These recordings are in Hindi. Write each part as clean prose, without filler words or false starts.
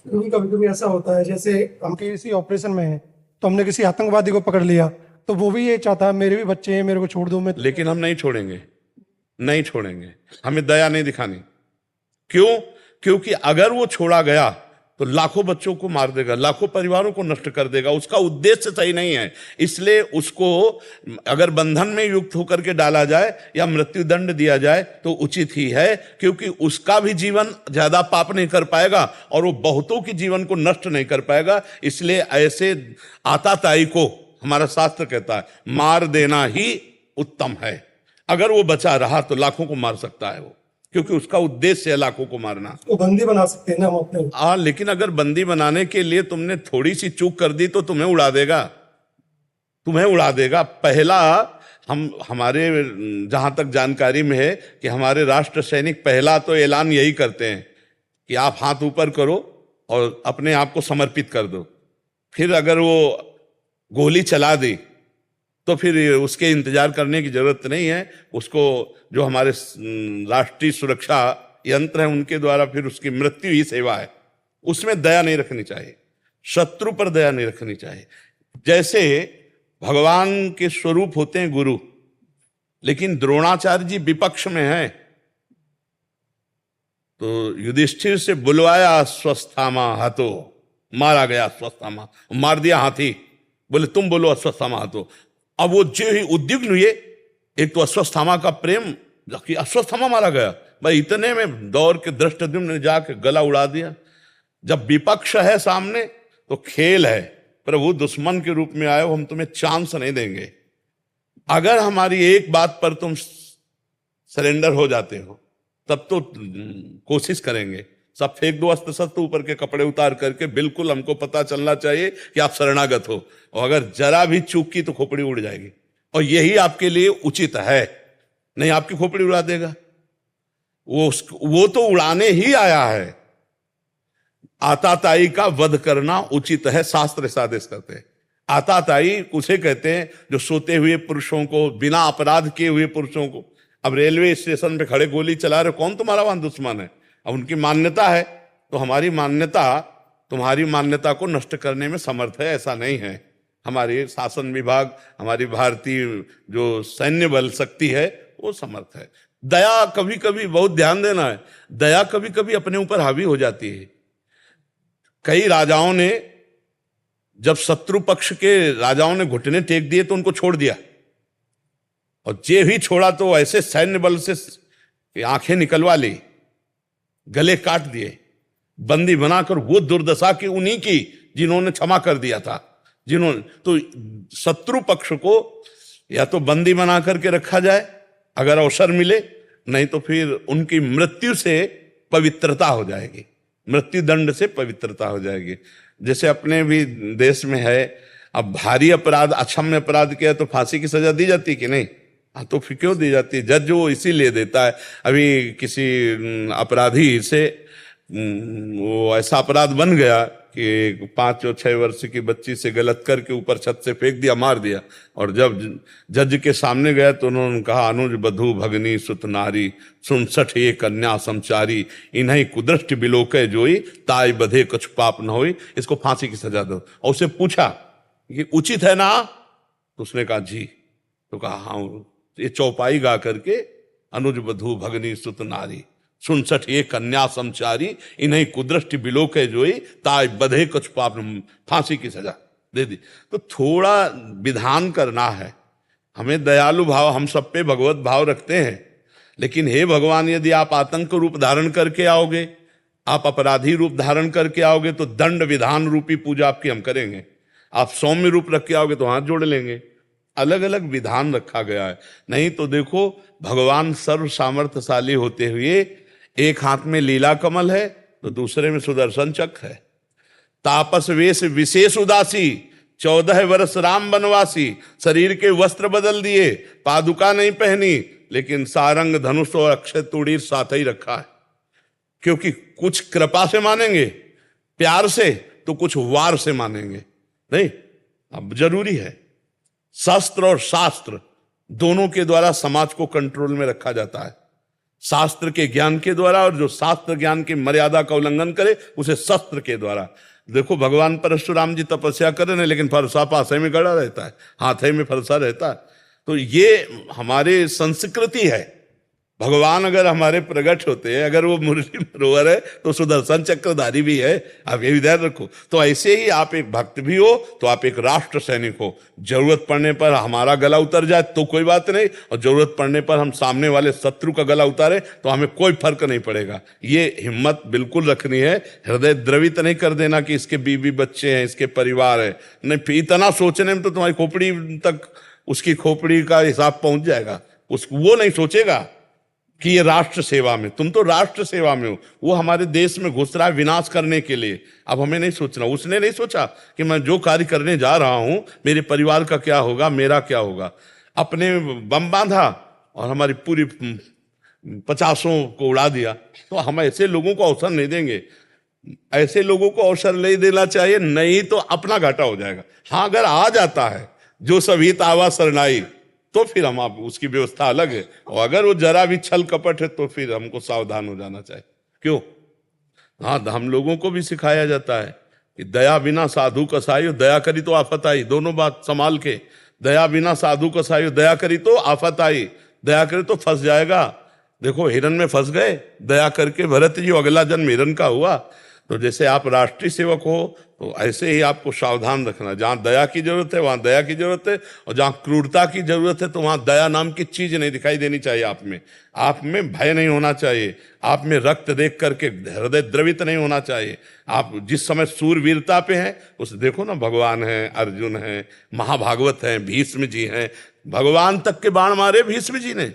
कभी कभी ऐसा होता है, जैसे हम किसी ऑपरेशन में हैं तो हमने किसी आतंकवादी को पकड़ लिया, तो वो भी ये चाहता है मेरे भी बच्चे हैं, मेरे को छोड़ दो। मैं लेकिन हम नहीं छोड़ेंगे, नहीं छोड़ेंगे। हमें दया नहीं दिखानी। क्यों? क्योंकि अगर वो छोड़ा गया तो लाखों बच्चों को मार देगा, लाखों परिवारों को नष्ट कर देगा। उसका उद्देश्य सही नहीं है। इसलिए उसको अगर बंधन में युक्त होकर के डाला जाए या मृत्यु दंड दिया जाए तो उचित ही है, क्योंकि उसका भी जीवन ज्यादा पाप नहीं कर पाएगा और वो बहुतों के जीवन को नष्ट नहीं कर पाएगा। इसलिए ऐसे आताताई को हमारा शास्त्र कहता है मार देना ही उत्तम है। अगर वो बचा रहा तो लाखों को मार सकता है वो, क्योंकि उसका उद्देश्य है लाखों को मारना। उसको बंदी बना सकते हैं ना हम अपने। लेकिन अगर बंदी बनाने के लिए तुमने थोड़ी सी चूक कर दी तो तुम्हें उड़ा देगा, तुम्हें उड़ा देगा। पहला हमारे जहां तक जानकारी में है कि हमारे राष्ट्र सैनिक पहला तो ऐलान यही करते हैं कि आप हाथ ऊपर करो और अपने आप को समर्पित कर दो। फिर अगर वो गोली चला दी तो फिर उसके इंतजार करने की जरूरत नहीं है। उसको जो हमारे राष्ट्रीय सुरक्षा यंत्र है उनके द्वारा फिर उसकी मृत्यु ही सेवा है। उसमें दया नहीं रखनी चाहिए, शत्रु पर दया नहीं रखनी चाहिए। जैसे भगवान के स्वरूप होते हैं गुरु, लेकिन द्रोणाचार्य जी विपक्ष में हैं, तो युधिष्ठिर से बुलवाया अश्वत्थामा हतो, मारा गया अश्वत्थामा, मार दिया हाथी। बोले तुम बोलो अश्वत्थामा हतो। अब वो जो ही उद्विग्न हुए, एक तो अश्वत्थामा का प्रेम कि अश्वत्थामा मारा गया, भाई इतने में दौड़ के धृष्टद्युम्न ने जाके गला उड़ा दिया। जब विपक्ष है सामने तो खेल है, प्रभु दुश्मन के रूप में आए हो, हम तुम्हें चांस नहीं देंगे। अगर हमारी एक बात पर तुम सरेंडर हो जाते हो तब तो कोशिश करेंगे, सब फेंक दो अस्त्र शस्त्र, ऊपर के कपड़े उतार करके। बिल्कुल हमको पता चलना चाहिए कि आप शरणागत हो, और अगर जरा भी चूक की तो खोपड़ी उड़ जाएगी, और यही आपके लिए उचित है। नहीं आपकी खोपड़ी उड़ा देगा वो तो उड़ाने ही आया है। आताताई का वध करना उचित है, शास्त्र ऐसा आदेश करते हैं। आताताई उसे कहते हैं जो सोते हुए पुरुषों को, बिना अपराध किए हुए पुरुषों को, अब रेलवे स्टेशन पे खड़े गोली चला रहे, कौन तुम्हारा वहां दुश्मन है? अब उनकी मान्यता है, तो हमारी मान्यता तुम्हारी मान्यता को नष्ट करने में समर्थ है, ऐसा नहीं है। हमारे शासन विभाग, हमारी भारतीय जो सैन्य बल शक्ति है वो समर्थ है। दया कभी कभी, बहुत ध्यान देना है, दया कभी कभी अपने ऊपर हावी हो जाती है। कई राजाओं ने, जब शत्रु पक्ष के राजाओं ने घुटने टेक दिए तो उनको छोड़ दिया, और जे भी छोड़ा तो ऐसे सैन्य बल से आंखें निकलवा ली, गले काट दिए, बंदी बनाकर। वो दुर्दशा की उन्हीं की जिन्होंने क्षमा कर दिया था, जिन्होंने। तो शत्रु पक्ष को या तो बंदी बना करके रखा जाए अगर अवसर मिले, नहीं तो फिर उनकी मृत्यु से पवित्रता हो जाएगी, मृत्यु दंड से पवित्रता हो जाएगी। जैसे अपने भी देश में है, अब भारी अपराध, अक्षम्य अपराध किया तो फांसी की सजा दी जाती कि नहीं? तो फिर क्यों दी जाती है? जज वो इसीलिए देता है। अभी किसी अपराधी से वो ऐसा अपराध बन गया कि 5 और 6 वर्ष की बच्ची से गलत करके ऊपर छत से फेंक दिया, मार दिया। और जब जज के सामने गया तो उन्होंने कहा, अनुज बधू भगनी सुत नारी, 67 ये कन्या समचारी, इन्हीं कुदृष्टि बिलोके जोई, ताई बधे कुछ पाप न होई, इसको फांसी की सजा दो। और उसे पूछा कि उचित है ना? तो उसने कहा जी। तो कहा हाँ, ये चौपाई गा करके, अनुज बधू भगनी सुत नारी, 67 ये कन्या समचारी, इन्हीं कुदृष्टि बिलोके जोई, ताई बधे कुछ पाप, फांसी की सजा दे दी। तो थोड़ा विधान करना है हमें। दयालु भाव, हम सब पे भगवत भाव रखते हैं, लेकिन हे भगवान, यदि आप आतंक रूप धारण करके आओगे, आप अपराधी रूप धारण करके आओगे, तो दंड विधान रूपी पूजा आपकी हम करेंगे। आप सौम्य रूप रख के आओगे तो हाथ जोड़ लेंगे। अलग अलग विधान रखा गया है। नहीं तो देखो, भगवान सर्व सामर्थ्यशाली होते हुए एक हाथ में लीला कमल है तो दूसरे में सुदर्शन चक्र है। तापस वेश विशेष उदासी, 14 वर्ष राम वनवासी, शरीर के वस्त्र बदल दिए, पादुका नहीं पहनी, लेकिन सारंग धनुष और अक्षय तूणीर साथ ही रखा है। क्योंकि कुछ कृपा से मानेंगे, प्यार से, तो कुछ वार से मानेंगे। नहीं, अब जरूरी है। शस्त्र और शास्त्र दोनों के द्वारा समाज को कंट्रोल में रखा जाता है। शास्त्र के ज्ञान के द्वारा, और जो शास्त्र ज्ञान की मर्यादा का उल्लंघन करे उसे शस्त्र के द्वारा। देखो भगवान परशुराम जी तपस्या कर रहे हैं, लेकिन फरसा पासे में गड़ा रहता है, हाथे में फरसा रहता है। तो ये हमारे संस्कृति है। भगवान अगर हमारे प्रकट होते हैं, अगर वो मुरली मनोहर है तो सुदर्शन चक्रधारी भी है, आप ये भी ध्यान रखो। तो ऐसे ही आप एक भक्त भी हो तो आप एक राष्ट्र सैनिक हो। जरूरत पड़ने पर हमारा गला उतर जाए तो कोई बात नहीं, और जरूरत पड़ने पर हम सामने वाले शत्रु का गला उतारे तो हमें कोई फर्क नहीं पड़ेगा। ये हिम्मत बिल्कुल रखनी है। हृदय द्रवित नहीं कर देना कि इसके बीवी बच्चे हैं, इसके परिवार है, नहीं। इतना सोचने में तो तुम्हारी खोपड़ी तक, उसकी खोपड़ी का हिसाब पहुंच जाएगा। वो नहीं सोचेगा कि ये राष्ट्र सेवा में, तुम तो राष्ट्र सेवा में हो। वो हमारे देश में घुस रहा है विनाश करने के लिए। अब हमें नहीं सोचना। उसने नहीं सोचा कि मैं जो कार्य करने जा रहा हूं मेरे परिवार का क्या होगा, मेरा क्या होगा। अपने बम बांधा और हमारी पूरी 50 को उड़ा दिया। तो हम ऐसे लोगों को अवसर नहीं देंगे। ऐसे लोगों को अवसर नहीं देना चाहिए, नहीं तो अपना घाटा हो जाएगा। हाँ, अगर आ जाता है जो सभी तावा सरनाई, तो फिर हम आप उसकी व्यवस्था अलग है। और अगर वो जरा भी छल कपट है तो फिर हमको सावधान हो जाना चाहिए। क्यों? हाँ, हम लोगों को भी सिखाया जाता है कि दया बिना साधु कसाई, दया करी तो आफत आई। दोनों बात संभाल के। दया बिना साधु कसाई, दया करी तो आफत आई, दया करे तो फंस जाएगा। देखो हिरन में फंस गए, दया करके भरत जी अगला जन्म हिरन का हुआ। तो जैसे आप राष्ट्रीय सेवक हो तो ऐसे ही आपको सावधान रखना। जहां दया की जरूरत है वहां दया की जरूरत है, और जहां क्रूरता की जरूरत है तो वहां दया नाम की चीज नहीं दिखाई देनी चाहिए आप में। आप में भय नहीं होना चाहिए, आप में रक्त देख करके हृदय द्रवित नहीं होना चाहिए। आप जिस समय सूरवीरता पे हैं उस देखो ना, भगवान है, अर्जुन है, महाभागवत है, भीष्म जी हैं। भगवान तक के बाण मारे भीष्म जी ने।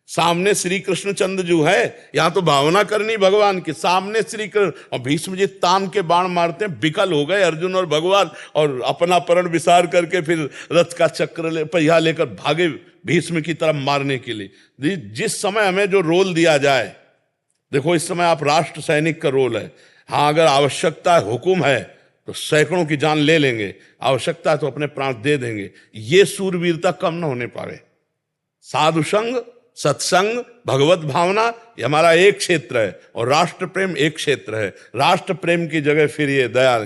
सामने श्री कृष्ण चंद्र जो है, यहां तो भावना करनी भगवान की, सामने श्री कृष्ण, और भीष्म जी तान के बाण मारते हैं। विकल हो गए अर्जुन और भगवान, और अपना परण विसार करके फिर रथ का चक्र पहिया लेकर भागे भीष्म की तरफ मारने के लिए। जिस समय हमें जो रोल दिया जाए, देखो इस समय आप राष्ट्र सैनिक का रोल है। हाँ, अगर आवश्यकता हुकुम है तो सैकड़ों की जान ले लेंगे, आवश्यकता है तो अपने प्राण दे देंगे। ये सूरवीरता कम न होने पावे। साधु संग, सत्संग, भगवत भावना, ये हमारा एक क्षेत्र है, और राष्ट्र प्रेम एक क्षेत्र है। राष्ट्र प्रेम की जगह फिर ये दया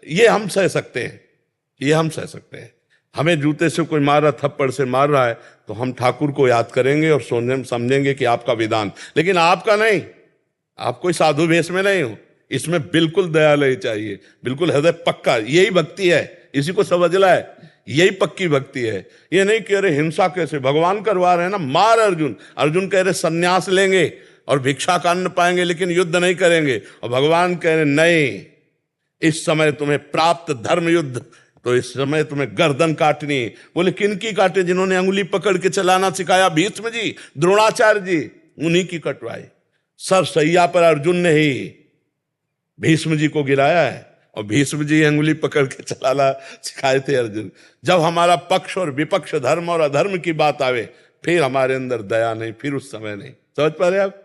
ये हम सह सकते हैं, ये हम सह सकते हैं। हमें जूते से कोई मार रहा, थप्पड़ से मार रहा है, तो हम ठाकुर को याद करेंगे और समझेंगे कि आपका विधान, लेकिन आपका नहीं। आप कोई साधु भेष में नहीं हो। इसमें बिल्कुल दया नहीं चाहिए, बिल्कुल हृदय पक्का। यही भक्ति है, इसी को समझना है। यही पक्की भक्ति है। ये नहीं कि अरे हिंसा कैसे, भगवान करवा रहे हैं ना, मार अर्जुन। अर्जुन कह रहे सन्यास लेंगे और भिक्षा का अन्न पाएंगे लेकिन युद्ध नहीं करेंगे, और भगवान कह रहे नहीं, इस समय तुम्हें प्राप्त धर्म युद्ध, तो इस समय तुम्हें गर्दन काटनी। बोले किन की काटे? जिन्होंने अंगुली पकड़ के चलाना सिखाया, भीष्म जी, द्रोणाचार्य जी, उन्हीं की कटवाई। सर सैया पर अर्जुन ने ही भीष्म जी को गिराया है, और भीष्म जी अंगुली पकड़ के चलाना सिखाए थे अर्जुन। जब हमारा पक्ष और विपक्ष, धर्म और अधर्म की बात आवे, फिर हमारे अंदर दया नहीं, फिर उस समय नहीं। समझ पा रहे आप?